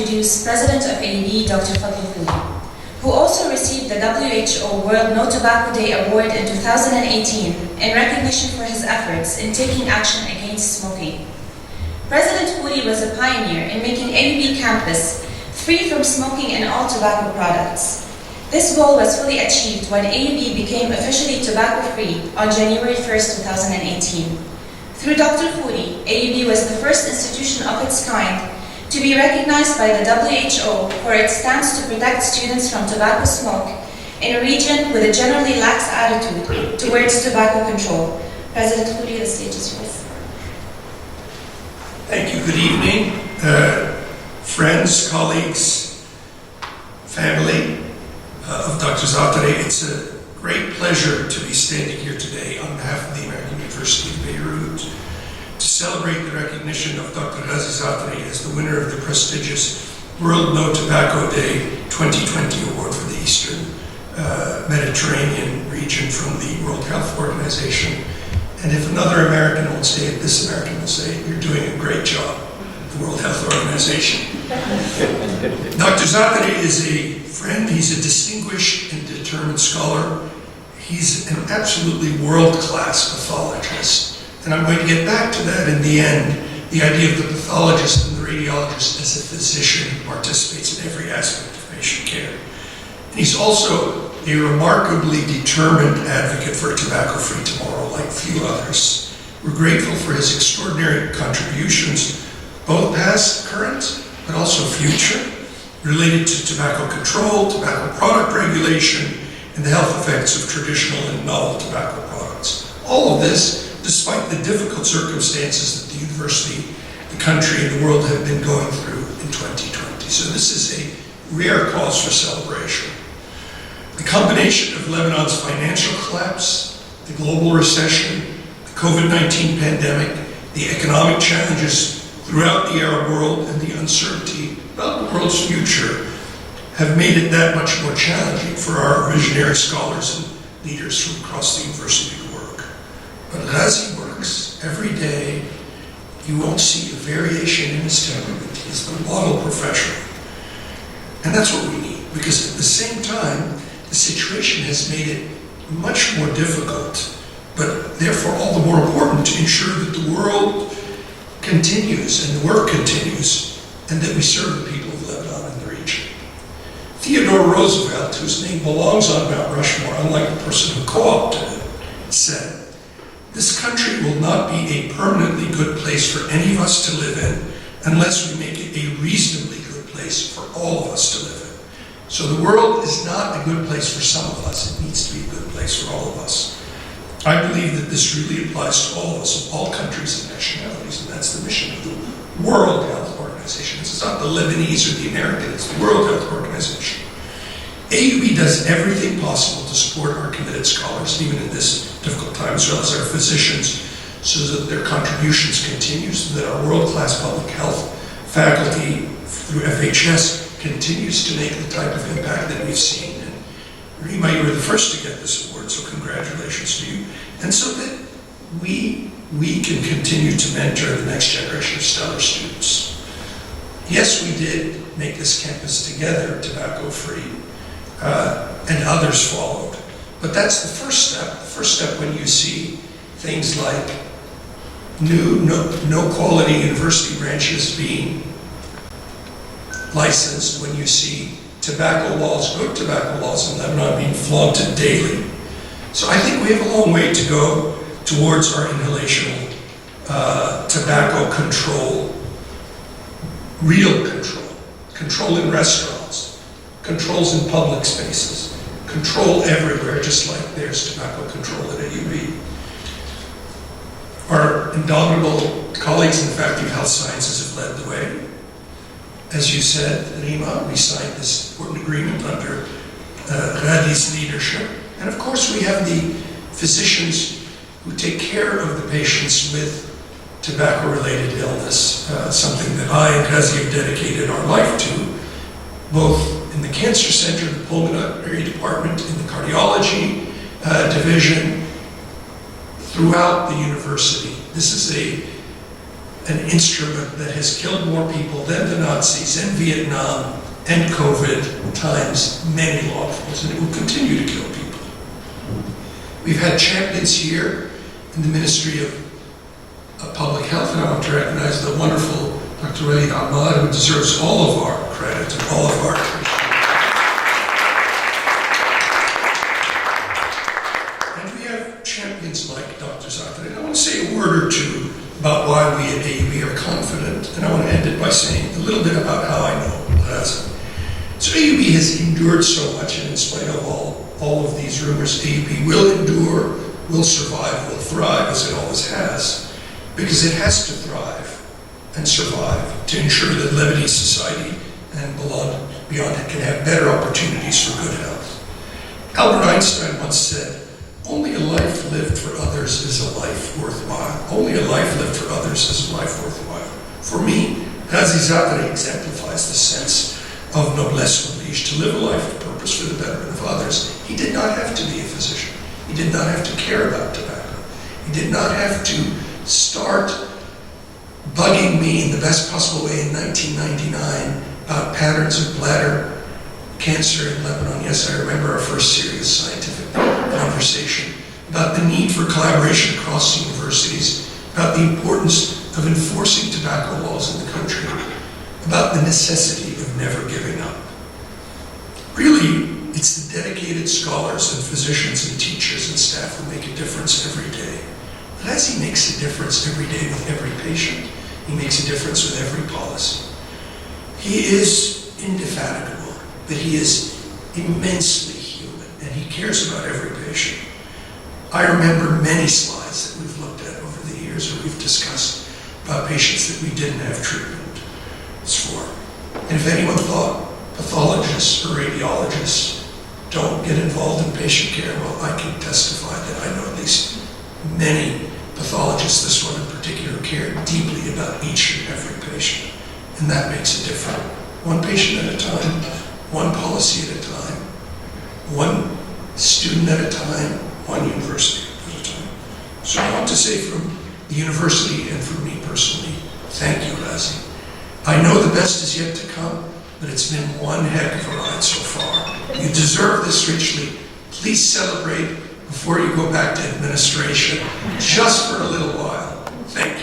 introduce President of AEB, Dr. Fadlo, who also received the WHO World No Tobacco Day Award in 2018 in recognition for his efforts in taking action against smoking. President Khuri was a pioneer in making AEB campus free from smoking and all tobacco products. This goal was fully achieved when AEB became officially tobacco-free on January 1st, 2018. Through Dr. Khuri, AEB was the first institution of its kind to be recognized by the WHO for its stance to protect students from tobacco smoke in a region with a generally lax attitude towards tobacco control. President Khuri, the stage is yours. Thank you. Good evening, friends, colleagues, family of Dr. Zaatari. It's a great pleasure to be standing here today on behalf of the American University of Beirut to celebrate the recognition of Dr. Zaatari as the winner of the prestigious World No Tobacco Day 2020 Award for the Eastern Mediterranean region from the World Health Organization. And if another American won't say it, this American will say it. You're doing a great job, the World Health Organization. Dr. Zaatari is a friend. He's a distinguished and determined scholar. He's an absolutely world-class pathologist. And I'm going to get back to that in the end, the idea of the pathologist and the radiologist as a physician who participates in every aspect of patient care. And he's also a remarkably determined advocate for a tobacco-free tomorrow, like few others. We're grateful for his extraordinary contributions, both past, current, but also future, related to tobacco control, tobacco product regulation, and the health effects of traditional and novel tobacco products. All of this, despite the difficult circumstances that the university, the country, and the world have been going through in 2020. So this is a rare cause for celebration. The combination of Lebanon's financial collapse, the global recession, the COVID-19 pandemic, the economic challenges throughout the Arab world, and the uncertainty about the world's future have made it that much more challenging for our visionary scholars and leaders from across the university to work. But Ghazi works every day. You won't see a variation in his temperament. He's the model professional. And that's what we need, because at the same time, the situation has made it much more difficult, but therefore all the more important to ensure that the world continues and the work continues, and that we serve the people of Lebanon and the region. Theodore Roosevelt, whose name belongs on Mount Rushmore, unlike the person who co-opted it, said, "This country will not be a permanently good place for any of us to live in unless we make it a reasonably good place for all of us to live in." So the world is not a good place for some of us. It needs to be a good place for all of us. I believe that this really applies to all of us, of all countries and nationalities, and that's the mission of the World Health Organization. It's not the Lebanese or the American, it's the World Health Organization. AUB does everything possible to support our committed scholars, even in this difficult time, as well as our physicians, so that their contributions continue, so that our world-class public health faculty through FHS continues to make the type of impact that we've seen. And Rima, you were the first to get this award, so congratulations to you. And so that we can continue to mentor the next generation of stellar students. Yes, we did make this campus together tobacco-free, and others followed. But that's the first step. The first step when you see things like no quality university branches being licensed, when you see tobacco laws, good tobacco laws in Lebanon being flaunted daily. So I think we have a long way to go towards our inhalational tobacco control, real control in restaurants, controls in public spaces, control everywhere, just like there's tobacco control at AUB. Our indomitable colleagues in the Faculty of Health Sciences have led the way. As you said, Rima, we signed this important agreement under Ghadi's leadership. And of course, we have the physicians who take care of the patients with tobacco-related illness, something that I and Ghazi have dedicated our life to, both in the cancer center, the pulmonary department, in the cardiology division, throughout the university. This is an instrument that has killed more people than the Nazis and Vietnam and COVID times many lawfuls, and it will continue to kill people. We've had champions here in the Ministry of Public Health, and I want to recognize the wonderful Dr. Walid Ahmad, who deserves all of our credit and all of our appreciation. And we have champions like Dr. Zaatari. And I want to say a word or two about why we at AUB are confident, and I want to end it by saying a little bit about how I know Razan. So AUB has endured so much, and in spite of all of these rumors, AUB will endure, will survive, will thrive, as it always has, because it has to thrive and survive to ensure that Lebanese society and beyond it can have better opportunities for good health. Albert Einstein once said, "Only a life lived for others is a life worthwhile. Only a life lived for others is a life worthwhile." For me, Ghazi Zaatari exemplifies the sense of noblesse oblige, to live a life of purpose for the betterment of others. He did not have to be a physician. He did not have to care about tobacco. He did not have to start bugging me in the best possible way in 1999 about patterns of bladder cancer in Lebanon. Yes, I remember our first serious scientific conversation about the need for collaboration across universities, about the importance of enforcing tobacco laws in the country, about the necessity of never giving up. Really, it's the dedicated scholars and physicians and teachers and staff who make a difference every day. But as he makes a difference every day with every patient, he makes a difference with every policy. He is indefatigable, but he is immensely human, and he cares about every patient. I remember many slides that we've looked at over the years, or we've discussed about patients that we didn't have treatment for. And if anyone thought pathologists or radiologists don't get involved in patient care, well, I can testify that I know at least many pathologists, this one in particular, care deeply about each and every patient. And that makes a difference. One patient at a time, one policy at a time, one student at a time, one university at a time. So I want to say from the university and from me personally, thank you, Ghazi. I know the best is yet to come, but it's been one heck of a ride so far. You deserve this richly. Please celebrate before you go back to administration, just for a little while. Thank you.